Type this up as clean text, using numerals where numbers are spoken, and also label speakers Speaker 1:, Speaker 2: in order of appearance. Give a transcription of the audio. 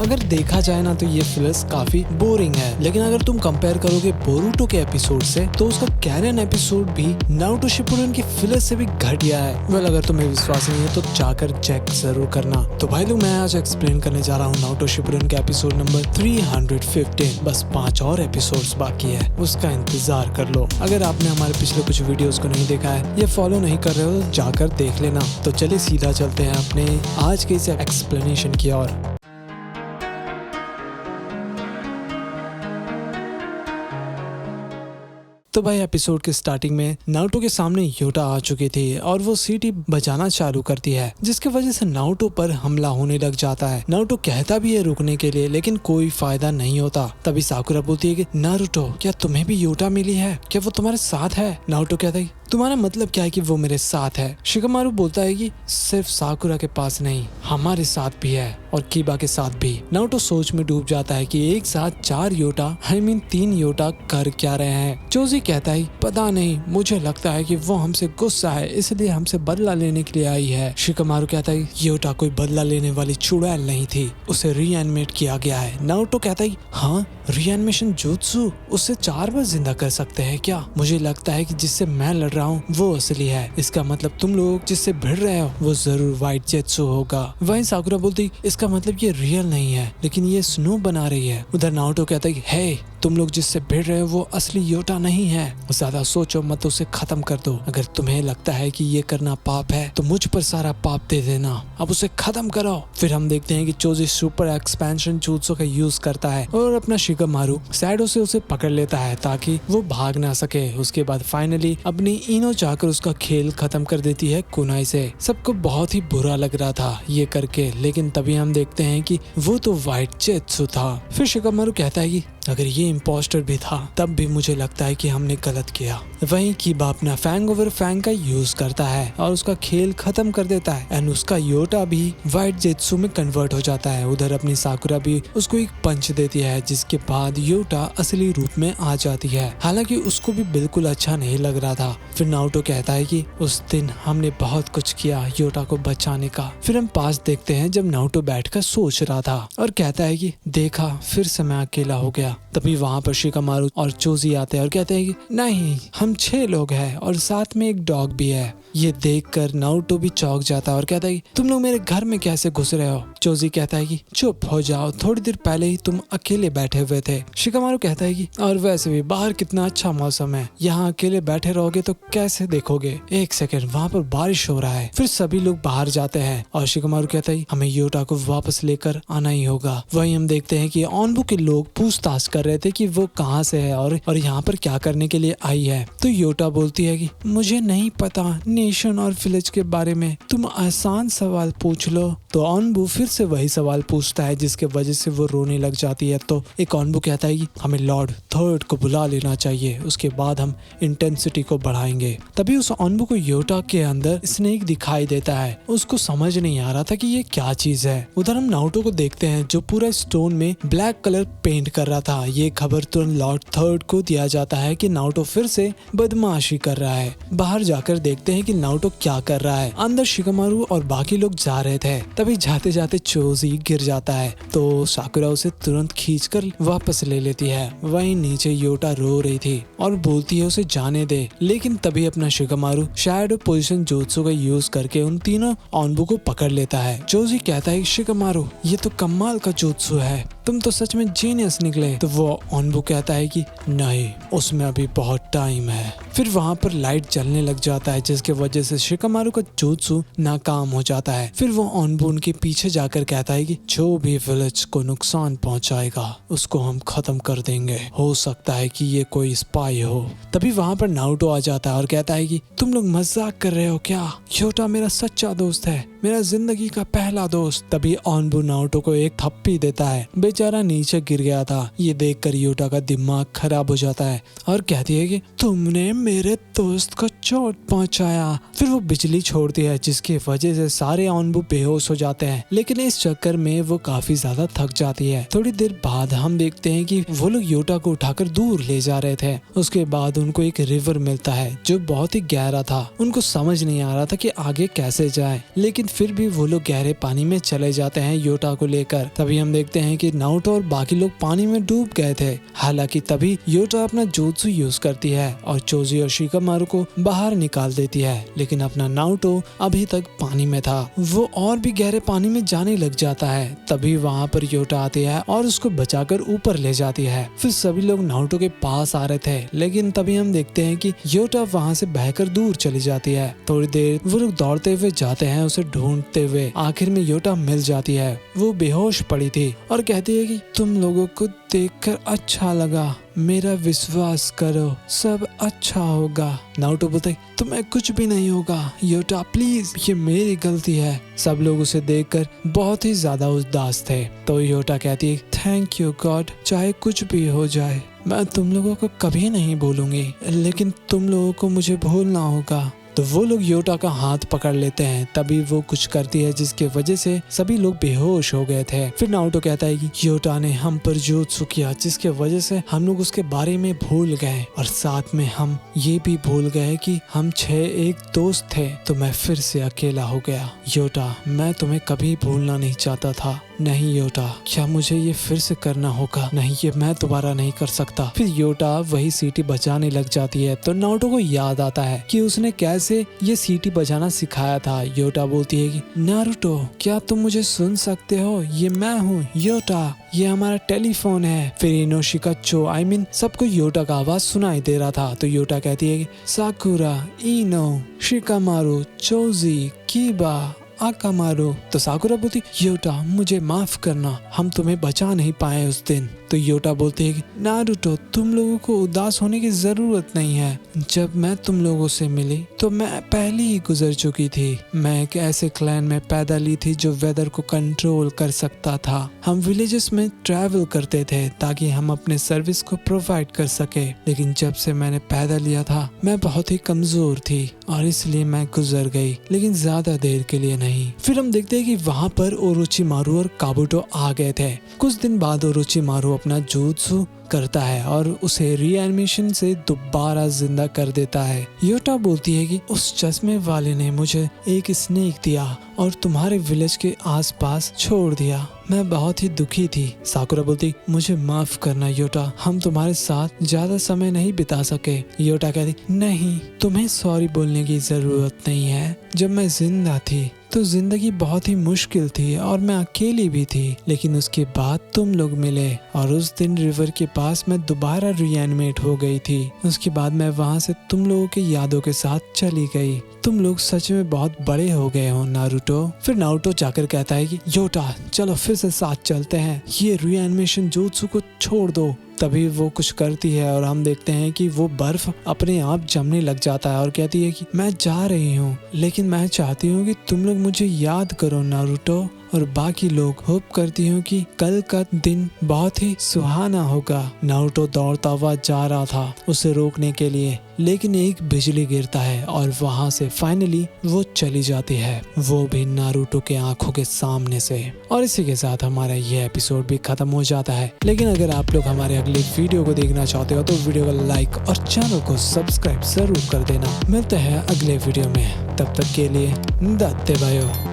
Speaker 1: अगर देखा जाए ना तो ये फिलर्स काफी बोरिंग है, लेकिन अगर तुम कंपेयर करोगे बोरुटो के एपिसोड से तो उसका कैनन एपिसोड भी नारुतो शिपुडेन की फिलर से भी घटिया है। वेल अगर तुम्हें विश्वास नहीं है तो जाकर चेक जरूर करना। तो भाई लोग मैं आज एक्सप्लेन करने जा रहा हूँ नारुतो शिपुडेन के एपिसोड नंबर 315। बस 5 और एपिसोड्स बाकी है, उसका इंतजार कर लो। अगर आपने हमारे पिछले कुछ वीडियोस को नहीं देखा है या फॉलो नहीं कर रहे हो तो जाकर देख लेना। तो चलिए सीधा चलते हैं अपने आज के इस एक्सप्लेनेशन की ओर। तो भाई एपिसोड के स्टार्टिंग में नारुतो के सामने योटा आ चुकी थी और वो सीटी बजाना चालू करती है, जिसकी वजह से नारुतो पर हमला होने लग जाता है। नारुतो कहता भी है रुकने के लिए, लेकिन कोई फायदा नहीं होता। तभी साकुरा बोलती है कि नारुतो क्या तुम्हें भी योटा मिली है, क्या वो तुम्हारे साथ है? नारुतो कहता है तुम्हारा मतलब क्या है कि वो मेरे साथ है? शिकामारु बोलता है कि सिर्फ साकुरा के पास नहीं, हमारे साथ भी है और कीबा के साथ भी। नारुतो सोच में डूब जाता है कि एक साथ 4 योटा 3 योटा कर क्या रहे हैं। चोजी कहता है पता नहीं, मुझे लगता है कि वो हमसे गुस्सा है, इसलिए हमसे बदला लेने के लिए आई है। शिकामारु कहता है योटा कोई बदला लेने वाली चुड़ैल नहीं थी, उसे रीएनिमेट किया गया है। नारुतो कहता है हाँ, रीएनिमेशन जुत्सु, उससे 4 बार जिंदा कर सकते हैं क्या? मुझे लगता है कि जिससे मैं लड़ रहा हूँ वो असली है, इसका मतलब तुम लोग जिससे भिड़ रहे हो वो जरूर वाइट जेत्सु होगा। वहीं साकुरा बोलती इसका मतलब ये रियल नहीं है, लेकिन ये स्नो बना रही है। उधर नारुतो कहता है हे तुम लोग जिससे भिड़ रहे हो वो असली योटा नहीं है, ज्यादा सोचो मत, उसे खत्म कर दो। अगर तुम्हें लगता है कि ये करना पाप है तो मुझ पर सारा पाप दे देना, अब उसे खत्म करो। फिर हम देखते हैं कि चोजी सुपर एक्सपेंशन जुत्सु का यूज करता है और अपना शिकामारु सैडो से उसे पकड़ लेता है ताकि वो भाग ना सके। उसके बाद फाइनली अपनी इनो चाहकर उसका खेल खत्म कर देती है कुनाई से। सबको बहुत ही बुरा लग रहा था ये करके, लेकिन तभी हम देखते हैं कि वो तो वाइट जेत्सु था। फिर शिकामारु कहता है कि अगर ये इम्पोस्टर भी था तब भी मुझे लगता है कि हमने गलत किया। वहीं कीबा अपना फैंग ओवर फैंग का यूज करता है और उसका खेल खत्म कर देता है एंड उसका योटा भी वाइट जेत्सु में कन्वर्ट हो जाता है। उधर अपनी साकुरा भी उसको एक पंच देती है, जिसके बाद योटा असली रूप में आ जाती है। हालांकि उसको भी बिल्कुल अच्छा नहीं लग रहा था। फिर नारुतो कहता है कि उस दिन हमने बहुत कुछ किया योटा को बचाने का। फिर हम पास देखते हैं जब नारुतो बैठकर सोच रहा था और कहता है कि देखा फिर से मैं अकेला हो गया। तभी वहाँ पर शिकामारु और चोजी आते हैं और कहते हैं कि नहीं, हम 6 लोग हैं और साथ में एक डॉग भी है। ये देखकर नारुतो भी चौंक जाता है और कहता है कि तुम लोग मेरे घर में कैसे घुस रहे हो? चोजी कहता है कि चुप हो जाओ, थोड़ी देर पहले ही तुम अकेले बैठे हुए थे। शिकामारु कहता है कि और वैसे भी बाहर कितना अच्छा मौसम है, यहाँ अकेले बैठे रहोगे तो कैसे देखोगे? एक सेकंड, वहाँ पर बारिश हो रहा है। फिर सभी लोग बाहर जाते हैं और शिकामारु कहता है हमें योटा को वापस लेकर आना ही होगा। वहीं हम देखते हैं कि ऑनबू के लोग पूछताछ कर रहे थे कि वो कहाँ से है और यहाँ पर क्या करने के लिए आई है। तो योटा बोलती है कि मुझे नहीं पता नेशन और विलेज के बारे में, तुम आसान सवाल पूछ लो। तो ऑनबू फिर से वही सवाल पूछता है, जिसके वजह से वो रोने लग जाती है। तो एक ऑनबू कहता है कि हमें लॉर्ड थर्ड को बुला लेना चाहिए, उसके बाद हम इंटेंसिटी को बढ़ाएंगे। तभी उस ऑनबू को योटा के अंदर स्नेक दिखाई देता है। उसको समझ नहीं आ रहा था कि ये क्या चीज है। उधर हम नारुतो को देखते हैं जो पूरा स्टोन में ब्लैक कलर पेंट कर रहा था। ये खबर तुरंत लॉर्ड थर्ड को दिया जाता है कि नारुतो फिर से बदमाशी कर रहा है। बाहर जाकर देखते हैं कि नारुतो क्या कर रहा है। अंदर शिकामारु और बाकी लोग जा रहे थे, तभी जाते जाते चोजी गिर जाता है तो साकुरा उसे तुरंत खींचकर वापस ले लेती है। वहीं नीचे योटा रो रही थी और बोलती है उसे जाने दे, लेकिन तभी अपना शिकामारु शैडो पोजीशन जुत्सु का यूज करके उन तीनों ऑनबू को पकड़ लेता है। चोजी कहता है शिकामारु ये तो कमाल का जुत्सु है, तुम तो सच में जीनियस निकले। तो वो ऑनबू कहता है कि नहीं, उसमें अभी बहुत टाइम है। फिर वहाँ पर लाइट जलने लग जाता है, जिसके वजह से शिकामारु का जुत्सु नाकाम हो जाता है। फिर वो ऑनबू उनके पीछे जाकर कहता है कि जो भी विलेज को नुकसान पहुंचाएगा उसको हम खत्म कर देंगे, हो सकता है कि ये कोई स्पाई हो। तभी वहाँ पर नारुतो आ जाता है और कहता है कि तुम लोग मजाक कर रहे हो क्या? योटा मेरा सच्चा दोस्त है, मेरा जिंदगी का पहला दोस्त। तभी ऑनबू नारुतो को एक थप्पी देता है, बेचारा नीचे गिर गया था। ये देखकर योटा का दिमाग खराब हो जाता है और कहती है कि तुमने मेरे दोस्त को चोट पहुंचाया। फिर वो बिजली छोड़ती है, जिसकी वजह से सारे ऑनबू बेहोश हो जाते हैं, लेकिन इस चक्कर में वो काफी ज्यादा थक जाती है। थोड़ी देर बाद हम देखते हैं कि वो लोग योटा को उठाकर दूर ले जा रहे थे। उसके बाद उनको एक रिवर मिलता है जो बहुत ही गहरा था। उनको समझ नहीं आ रहा था कि आगे कैसे जाए, लेकिन फिर भी वो लोग गहरे पानी में चले जाते हैं योटा को लेकर। तभी हम देखते हैं कि नारुतो और बाकी लोग पानी में डूब गए थे। हालांकि तभी योटा अपना जुत्सु यूज करती है और चोजी और शिकामारू को बाहर निकाल देती है, लेकिन अपना नारुतो अभी तक पानी में था। वो और भी गहरे पानी में जाने लग जाता है। तभी वहाँ पर योटा आती है और उसको बचाकर ऊपर ले जाती है। फिर सभी लोग नारुतो के पास आ रहे थे, लेकिन तभी हम देखते हैं कि योटा वहाँ से बहकर दूर चली जाती है। थोड़ी देर वो लोग दौड़ते हुए जाते हैं उसे ढूंढते हुए। आखिर में योटा मिल जाती है। वो बेहोश पड़ी थी और कहती है कि तुम लोगों को देखकर अच्छा लगा, मेरा विश्वास करो, सब अच्छा होगा। नारुतो बोलता है तुम्हें कुछ भी नहीं होगा योटा, प्लीज ये मेरी गलती है। सब लोग उसे देखकर बहुत ही ज्यादा उदास थे। तो योटा कहती है थैंक यू गॉड, चाहे कुछ भी हो जाए मैं तुम लोगों को कभी नहीं भूलूंगी, लेकिन तुम लोगों को मुझे भूलना होगा। तो वो लोग योटा का हाथ पकड़ लेते हैं। तभी वो कुछ करती है जिसके वजह से सभी लोग बेहोश हो गए थे। फिर नारुतो कहता है कि योटा ने हम पर जुत्सु किया जिसके वजह से हम लोग उसके बारे में भूल गए, और साथ में हम ये भी भूल गए कि हम 6 एक दोस्त थे। तो मैं फिर से अकेला हो गया। योटा मैं तुम्हें कभी भूलना नहीं चाहता था। नहीं योटा, क्या मुझे ये फिर से करना होगा? नहीं, ये मैं दोबारा नहीं कर सकता। फिर योटा वही सीटी बजाने लग जाती है। तो नारुतो को याद आता है कि उसने कैसे ये सीटी बजाना सिखाया था। योटा बोलती है कि नारुतो क्या तुम मुझे सुन सकते हो? ये मैं हूँ योटा, ये हमारा टेलीफोन है। फिर इनोशिकाचो सबको योटा का आवाज सुनाई दे रहा था। तो योटा कहती है कि साकुरा, इनो, शिकामारू, चोजी, कीबा, आकामारू। तो साकुरा बोलती योटा मुझे माफ करना, हम तुम्हें बचा नहीं पाए उस दिन। तो योटा बोलती है कि नारुतो तुम लोगों को उदास होने की जरूरत नहीं है। जब मैं तुम लोगों से मिली तो मैं पहले ही गुजर चुकी थी। मैं एक ऐसे क्लैन में पैदा ली थी जो वेदर को कंट्रोल कर सकता था। हम विलेजेस में ट्रैवल करते थे ताकि हम अपने सर्विस को प्रोवाइड कर सके, लेकिन जब से मैंने पैदा लिया था मैं बहुत ही कमजोर थी और इसलिए मैं गुजर गई, लेकिन ज्यादा देर के लिए नहीं। फिर हम देखते हैं कि वहाँ पर ओरोचिमारू और काबुटो आ गए थे। कुछ दिन बाद ओरोचिमारू अपना जुत्सु करता है और उसे रीएनिमेशन से दोबारा जिंदा कर देता है। योटा बोलती है कि उस चश्मे वाले ने मुझे एक स्नेक दिया और तुम्हारे विलेज के आसपास छोड़ दिया। मैं बहुत ही दुखी थी। साकुरा बोलती मुझे माफ करना योटा, हम तुम्हारे साथ ज्यादा समय नहीं बिता सके। योटा कहती नहीं, तुम्हें सॉरी बोलने की जरूरत नहीं है। जब मैं जिंदा थी तो जिंदगी बहुत ही मुश्किल थी और मैं अकेली भी थी, लेकिन उसके बाद तुम लोग मिले और उस दिन रिवर के पास मैं दोबारा रीएनिमेट हो गई थी। उसके बाद मैं वहाँ से तुम लोगों के यादों के साथ चली गई। तुम लोग सच में बहुत बड़े हो गए हो नारुतो। फिर नारुतो जाकर कहता है कि योटा चलो फिर से साथ चलते हैं, ये रीएनिमेशन जुत्सु को छोड़ दो। तभी वो कुछ करती है और हम देखते हैं कि वो बर्फ अपने आप जमने लग जाता है और कहती है कि मैं जा रही हूँ, लेकिन मैं चाहती हूँ कि तुम लोग मुझे याद करो नारुतो और बाकी लोग। होप करती हूँ कि कल का दिन बहुत ही सुहाना होगा। नारुतो दौड़ता हुआ जा रहा था उसे रोकने के लिए, लेकिन एक बिजली गिरता है और वहाँ से फाइनली वो चली जाती है, वो भी नारुतो के आंखों के सामने से। और इसी के साथ हमारा ये एपिसोड भी खत्म हो जाता है। लेकिन अगर आप लोग हमारे अगले वीडियो को देखना चाहते हो तो वीडियो को लाइक और चैनल को सब्सक्राइब जरूर कर देना। मिलते हैं अगले वीडियो में, तब तक के लिए दाते बायो।